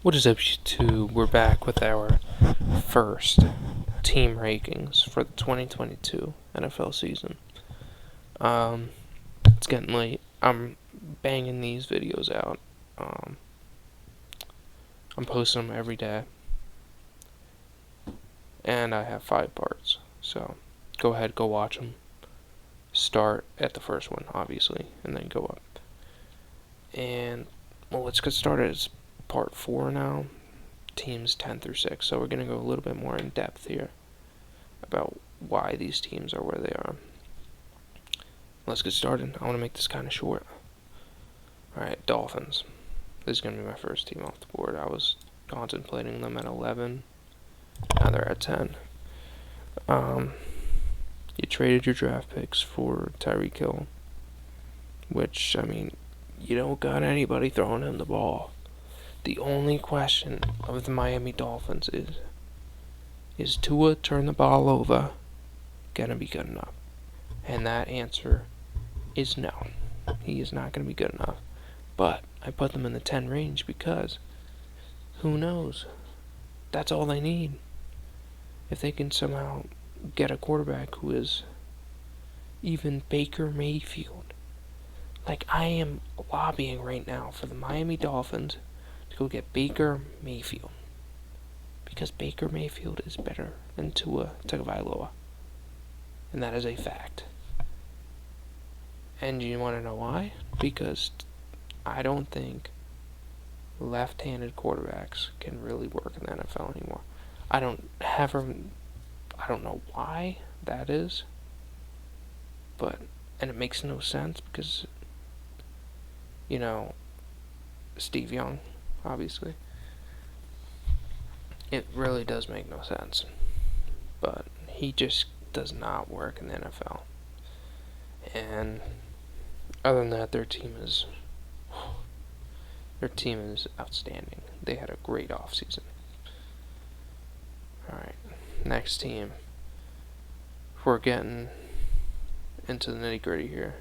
What is up, YouTube? We're back with our first team rankings for the 2022 NFL season. It's getting late. I'm banging these videos out. I'm posting them every day. And I have 5 parts. So, go ahead, go watch them. Start at the first one, obviously, and then go up. And, well, let's get started. It's part 4 now. Teams 10 through 6. So we're going to go a little bit more in depth here about why these teams are where they are. Let's get started. I want to make this kind of short. Alright, Dolphins. This is going to be my first team off the board. I was contemplating them at 11. Now they're at 10. You traded your draft picks for Tyreek Hill, which, I mean, you don't got anybody throwing him the ball. The only question of the Miami Dolphins is Tua turn the ball over gonna be good enough? And that answer is no. He is not gonna be good enough. But I put them in the 10 range because who knows? That's all they need. If they can somehow get a quarterback who is even Baker Mayfield. Like, I am lobbying right now for the Miami Dolphins to go get Baker Mayfield, because Baker Mayfield is better than Tua Tagovailoa, and that is a fact. And you want to know why? Because I don't think left-handed quarterbacks can really work in the NFL anymore. I don't know why that is, and it makes no sense because, Steve Young, obviously. It really does make no sense. But he just does not work in the NFL. And other than that, their team is outstanding. They had a great offseason. Alright, next team. We're getting into the nitty-gritty here.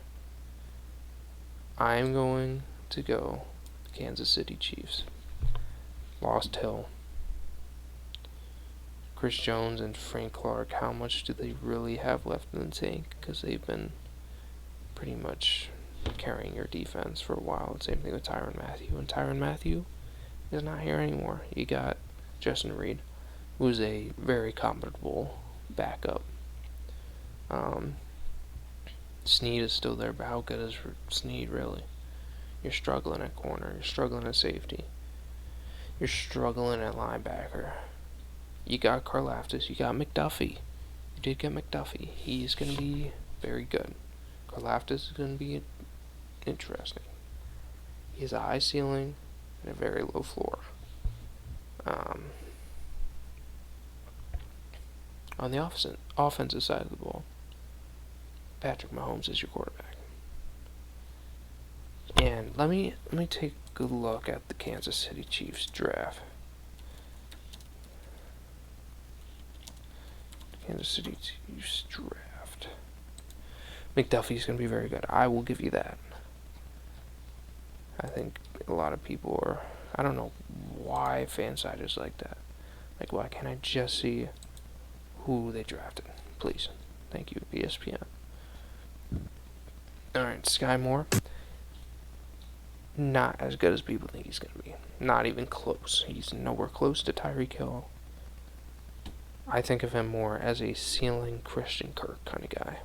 I'm going to go Kansas City Chiefs. Lost Hill. Chris Jones and Frank Clark, how much do they really have left in the tank? Because they've been pretty much carrying your defense for a while. Same thing with Tyrann Mathieu. And Tyrann Mathieu is not here anymore. You got Justin Reed, who's a very compatible backup. Snead is still there, but how good is Snead really? You're struggling at corner. You're struggling at safety. You're struggling at linebacker. You got Karlaftis. You got McDuffie. You did get McDuffie. He's going to be very good. Karlaftis is going to be interesting. He has a high ceiling and a very low floor. On the offensive side of the ball, Patrick Mahomes is your quarterback. And let me take a good look at the Kansas City Chiefs draft. Kansas City Chiefs draft. McDuffie's going to be very good. I will give you that. I think a lot of people are... I don't know why FanSide is like that. Like, why can't I just see who they drafted? Please. Thank you, ESPN. Alright, Sky Moore. Not as good as people think he's going to be. Not even close. He's nowhere close to Tyreek Hill. I think of him more as a ceiling Christian Kirk kind of guy.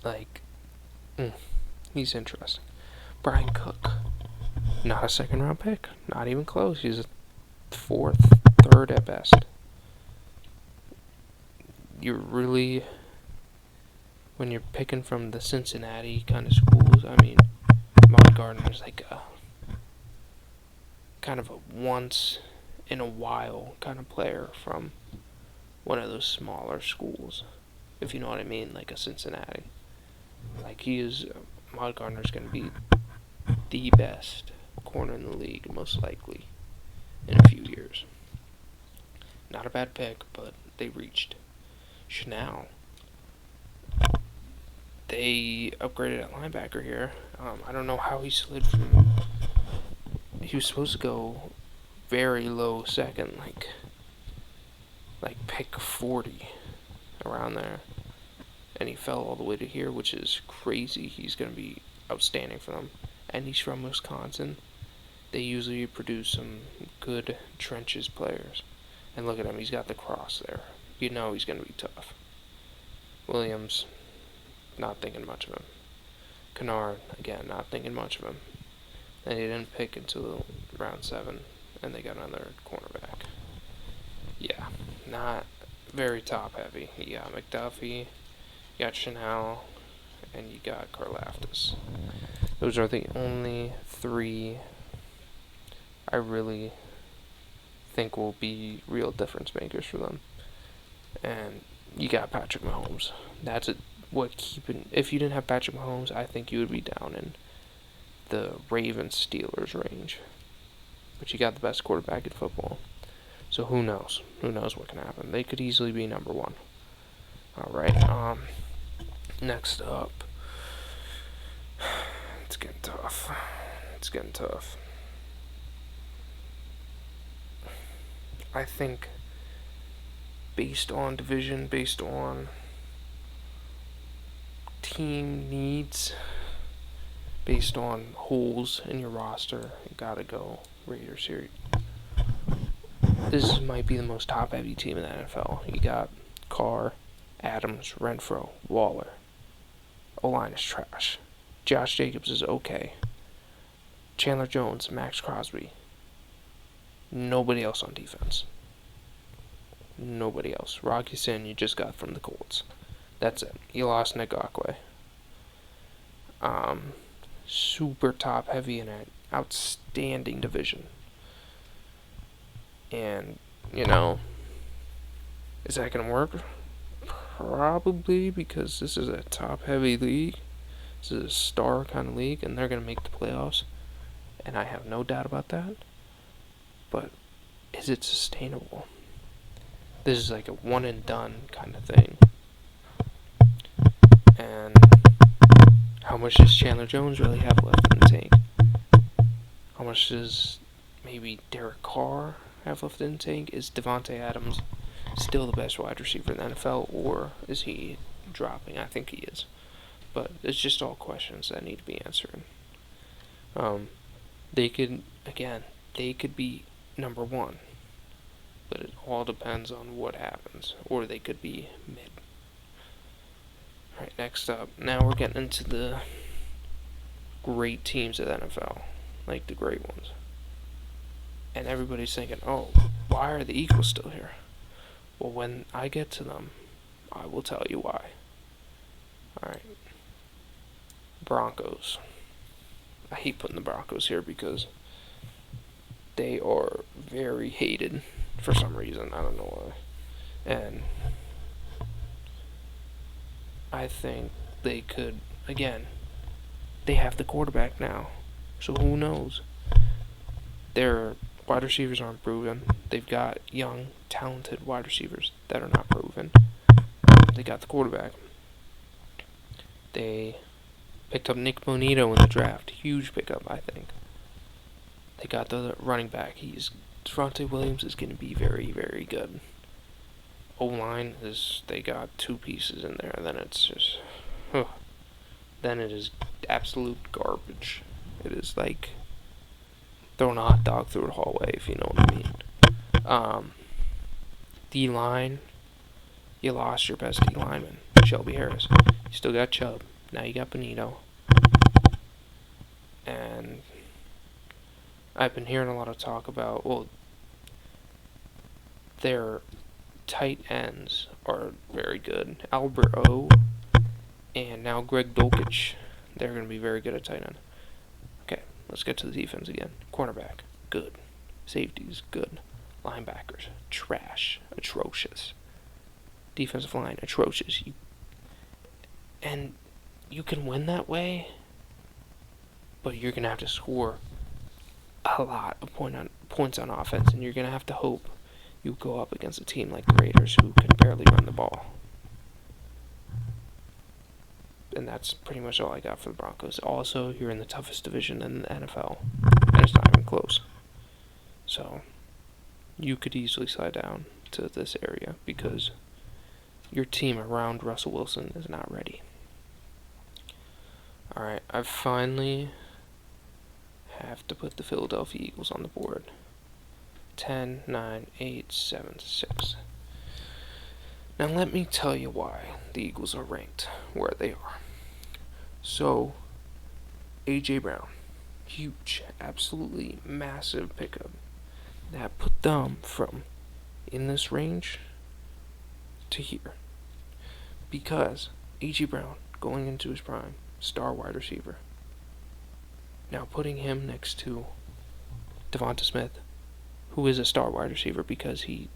Like, he's interesting. Brian Cook. Not a second round pick. Not even close. He's a third at best. You're really... When you're picking from the Cincinnati kind of schools, I mean, Maude Gardner's like a kind of a once in a while kind of player from one of those smaller schools, if you know what I mean, like a Cincinnati. Like, Maude Gardner's going to be the best corner in the league, most likely, in a few years. Not a bad pick, but they reached. Chanel. They upgraded at linebacker here. I don't know how he slid from he was supposed to go very low second, like pick 40 around there, and he fell all the way to here, which is crazy. He's gonna be outstanding for them, and he's from Wisconsin. They usually produce some good trenches players, and look at him. He's got the cross there. You know he's gonna be tough. Williams, not thinking much of him. Kennard, again, not thinking much of him. And he didn't pick until round 7, and they got another cornerback. Yeah, not very top heavy. You got McDuffie, you got Chanel, and you got Karlaftis. Those are the only 3 I really think will be real difference makers for them. And you got Patrick Mahomes. That's it. If you didn't have Patrick Mahomes, I think you would be down in the Ravens-Steelers range. But you got the best quarterback in football. So who knows? Who knows what can happen? They could easily be number 1. Alright, next up. It's getting tough. I think based on division, based on team needs, based on holes in your roster, you gotta go Raiders here. This might be the most top-heavy team in the NFL. You got Carr, Adams, Renfro, Waller. O-line is trash. Josh Jacobs is okay. Chandler Jones, Max Crosby. Nobody else on defense. Nobody else. Rocky Sin you just got from the Colts. That's it. You lost Nick Okoye. Super top heavy in an outstanding division. And, is that going to work? Probably, because this is a top heavy league. This is a star kind of league, and they're going to make the playoffs. And I have no doubt about that. But is it sustainable? This is like a one and done kind of thing. And how much does Chandler Jones really have left in the tank? How much does maybe Derek Carr have left in the tank? Is Devontae Adams still the best wide receiver in the NFL, or is he dropping? I think he is. But it's just all questions that need to be answered. They could be number 1, but it all depends on what happens, or they could be mid. Alright, next up, now we're getting into the great teams of the NFL, like the great ones. And everybody's thinking, oh, why are the Eagles still here? Well, when I get to them, I will tell you why. Alright, Broncos. I hate putting the Broncos here because they are very hated for some reason. I don't know why. And I think they could, again, they have the quarterback now. So who knows? Their wide receivers aren't proven. They've got young, talented wide receivers that are not proven. They got the quarterback. They picked up Nick Bonito in the draft. Huge pickup, I think. They got the running back. Devontae Williams is going to be very, very good. O-line they got 2 pieces in there. Then it's just, then it is absolute garbage. It is like throwing a hot dog through a hallway, if you know what I mean. D-line, you lost your best D-lineman, Shelby Harris. You still got Chubb. Now you got Bonito. And I've been hearing a lot of talk about, their tight ends are very good. Albert O and now Greg Dulcich. They're going to be very good at tight end. Okay, let's get to the defense again. Cornerback, good. Safeties, good. Linebackers, trash, atrocious. Defensive line, atrocious. And you can win that way, but you're going to have to score a lot of points on offense, and you're going to have to hope you go up against a team like the Raiders who can barely run the ball. And that's pretty much all I got for the Broncos. Also, you're in the toughest division in the NFL. and it's not even close. So you could easily slide down to this area because your team around Russell Wilson is not ready. Alright, I finally have to put the Philadelphia Eagles on the board. 10, 9, 8, 7, 6. Now let me tell you why the Eagles are ranked where they are. So, A.J. Brown, huge, absolutely massive pickup that put them from in this range to here. Because A.J. Brown, going into his prime, star wide receiver. Now putting him next to Devonta Smith, who is a star wide receiver because he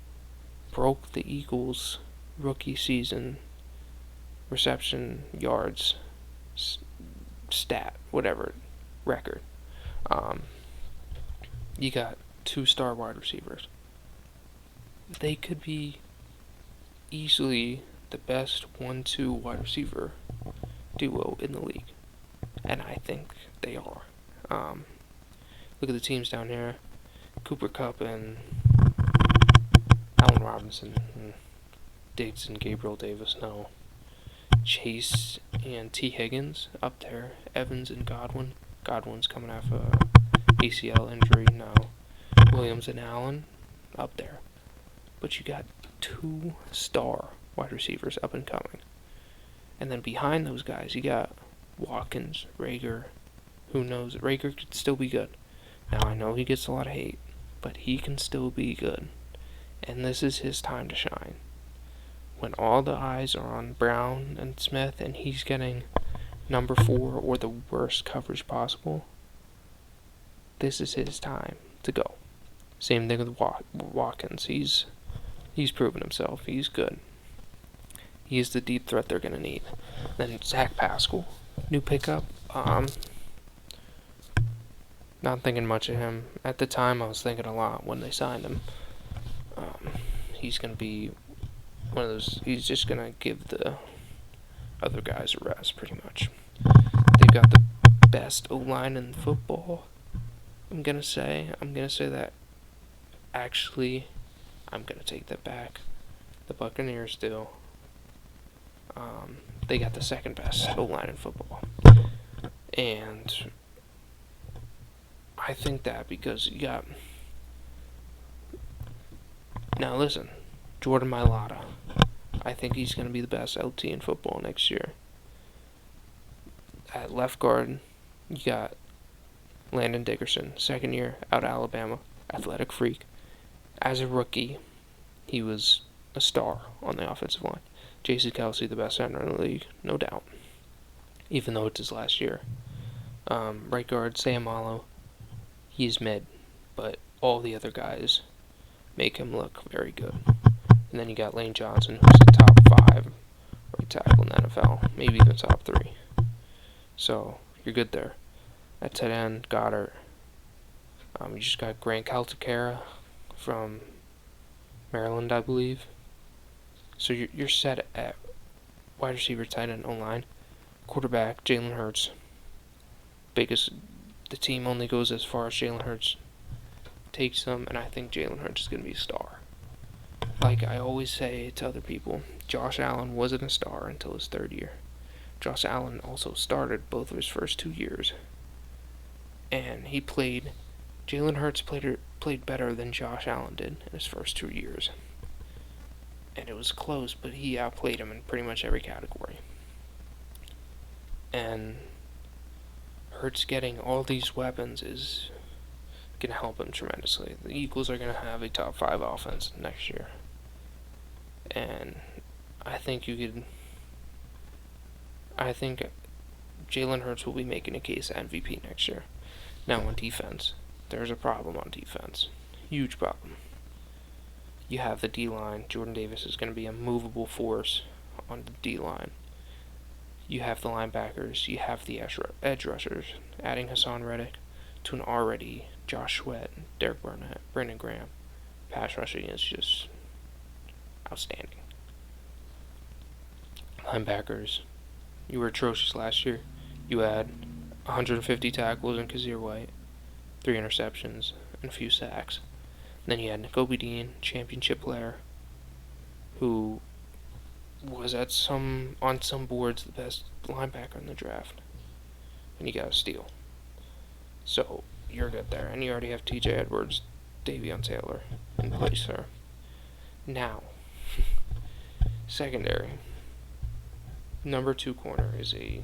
broke the Eagles' rookie season reception yards stat, whatever, record. You got 2 star wide receivers. They could be easily the best 1-2 wide receiver duo in the league. And I think they are. Look at the teams down here. Cooper Kupp and Allen Robinson and Diggs and Gabriel Davis, no. Chase and T. Higgins up there. Evans and Godwin. Godwin's coming off a ACL injury now. Williams and Allen up there. But you got 2 star wide receivers up and coming. And then behind those guys, you got Watkins, Rager. Who knows? Rager could still be good. Now, I know he gets a lot of hate, but he can still be good. And this is his time to shine. When all the eyes are on Brown and Smith, and he's getting number 4 or the worst coverage possible, this is his time to go. Same thing with Watkins. He's proven himself. He's good. He's the deep threat they're going to need. Then Zach Pascal, new pickup. Not thinking much of him. At the time, I was thinking a lot when they signed him. He's going to be one of those. He's just going to give the other guys a rest, pretty much. They've got the best O-line in football. I'm going to say that. Actually, I'm going to take that back. The Buccaneers do. They got the second best O-line in football. And I think that because you got... Now listen, Jordan Mailata. I think he's going to be the best LT in football next year. At left guard, you got Landon Dickerson, second year, out of Alabama, athletic freak. As a rookie, he was a star on the offensive line. Jason Kelce, the best center in the league, no doubt. Even though it's his last year. Right guard, Sam Mallow. He's mid, but all the other guys make him look very good. And then you got Lane Johnson, who's the top 5 right tackle in the NFL, maybe even top 3. So, you're good there. At tight end, Goddard. You just got Grant Calcaterra from Maryland, I believe. So you're set at wide receiver, tight end, O-line. Quarterback, Jalen Hurts. The team only goes as far as Jalen Hurts takes them, and I think Jalen Hurts is going to be a star. Like I always say to other people, Josh Allen wasn't a star until his 3rd year. Josh Allen also started both of his first 2 years. And Jalen Hurts played better than Josh Allen did in his first 2 years. And it was close, but he outplayed him in pretty much every category. And Hurts getting all these weapons is going to help him tremendously. The Eagles are going to have a top 5 offense next year. And I think Jalen Hurts will be making a case MVP next year. Now on defense, there's a problem on defense. Huge problem. You have the D-line. Jordan Davis is going to be a movable force on the D-line. You have the linebackers. You have the edge rushers. Adding Hassan Reddick to an already Josh Sweat, Derek Burnett, Brandon Graham. Pass rushing is just outstanding. Linebackers. You were atrocious last year. You had 150 tackles in Kazir White. 3 interceptions, and a few sacks. And then you had Nakobe Dean, championship player, who was on some boards the best linebacker in the draft, and you got a steal. So you're good there, and you already have T.J. Edwards, Davion Taylor in place there. Now, secondary. Number 2 corner is a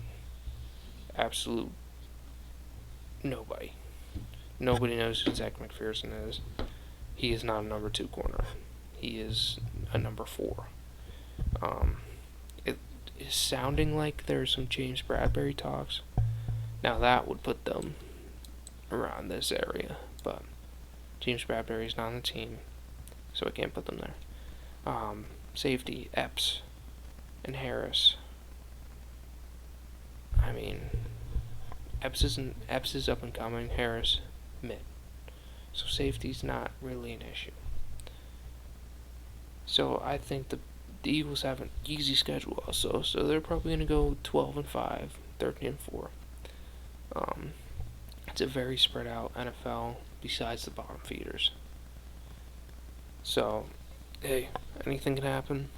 absolute nobody. Nobody knows who Zach McPherson is. He is not a number 2 corner. He is a number 4. It is sounding like there's some James Bradbury talks. Now that would put them around this area, but James Bradbury is not on the team, so I can't put them there. Safety, Epps and Harris. I mean, Epps is up and coming. Harris, mid. So safety's not really an issue. So I think the Eagles have an easy schedule also. So they're probably gonna go 12-5, 13-4. It's a very spread out NFL. Besides the bottom feeders. So, hey, anything can happen.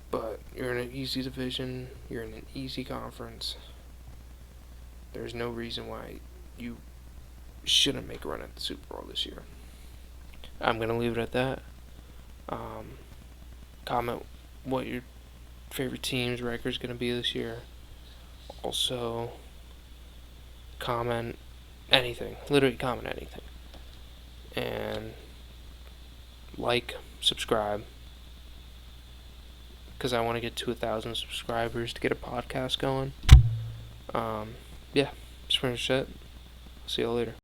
But you're in an easy division. You're in an easy conference. There's no reason why you shouldn't make a run at the Super Bowl this year. I'm going to leave it at that. Comment what your favorite team's record is going to be this year. Also, comment anything. Literally comment anything. And like, subscribe. Because I want to get to 1,000 subscribers to get a podcast going. Yeah, that's pretty much it. See y'all later.